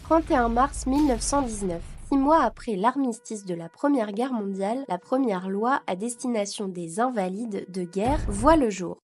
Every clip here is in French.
31 mars 1919. 6 mois après l'armistice de la Première Guerre mondiale, la première loi à destination des invalides de guerre voit le jour.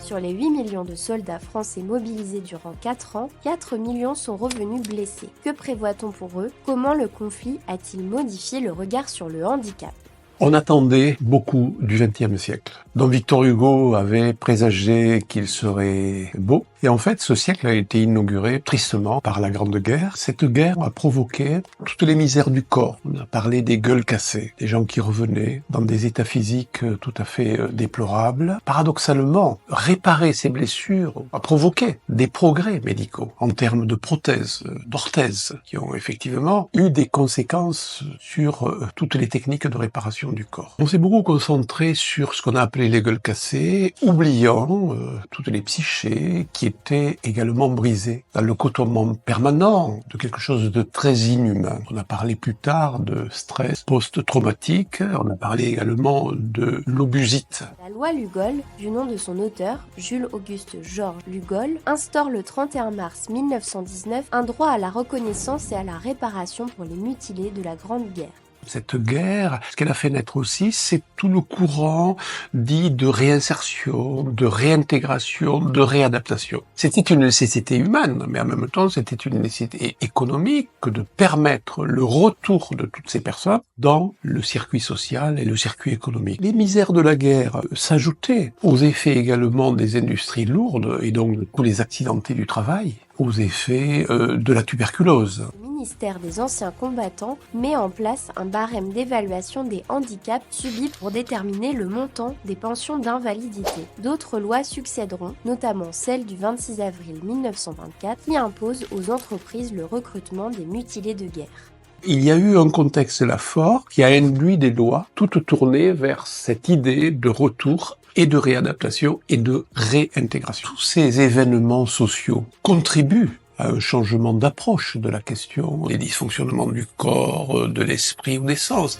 Sur les 8 millions de soldats français mobilisés durant 4 ans, 4 millions sont revenus blessés. Que prévoit-on pour eux? Comment le conflit a-t-il modifié le regard sur le handicap? On attendait beaucoup du XXe siècle, dont Victor Hugo avait présagé qu'il serait beau. Et en fait, ce siècle a été inauguré tristement par la Grande Guerre. Cette guerre a provoqué toutes les misères du corps. On a parlé des gueules cassées, des gens qui revenaient dans des états physiques tout à fait déplorables. Paradoxalement, réparer ces blessures a provoqué des progrès médicaux en termes de prothèses, d'orthèses, qui ont effectivement eu des conséquences sur toutes les techniques de réparation du corps. On s'est beaucoup concentré sur ce qu'on a appelé les gueules cassées, oubliant toutes les psychés qui étaient également brisées dans le côtoiement permanent de quelque chose de très inhumain. On a parlé plus tard de stress post-traumatique, on a parlé également de l'obusite. La loi Lugol, du nom de son auteur, Jules-Auguste Georges Lugol, instaure le 31 mars 1919 un droit à la reconnaissance et à la réparation pour les mutilés de la Grande Guerre. Cette guerre, ce qu'elle a fait naître aussi, c'est tout le courant dit de réinsertion, de réintégration, de réadaptation. C'était une nécessité humaine, mais en même temps, c'était une nécessité économique que de permettre le retour de toutes ces personnes dans le circuit social et le circuit économique. Les misères de la guerre s'ajoutaient aux effets également des industries lourdes et donc de tous les accidentés du travail, aux effets de la tuberculose. Le ministère des Anciens Combattants met en place un barème d'évaluation des handicaps subis pour déterminer le montant des pensions d'invalidité. D'autres lois succéderont, notamment celle du 26 avril 1924 qui impose aux entreprises le recrutement des mutilés de guerre. Il y a eu un contexte là fort qui a induit des lois toutes tournées vers cette idée de retour et de réadaptation et de réintégration. Tous ces événements sociaux contribuent à un changement d'approche de la question des dysfonctionnements du corps, de l'esprit ou des sens.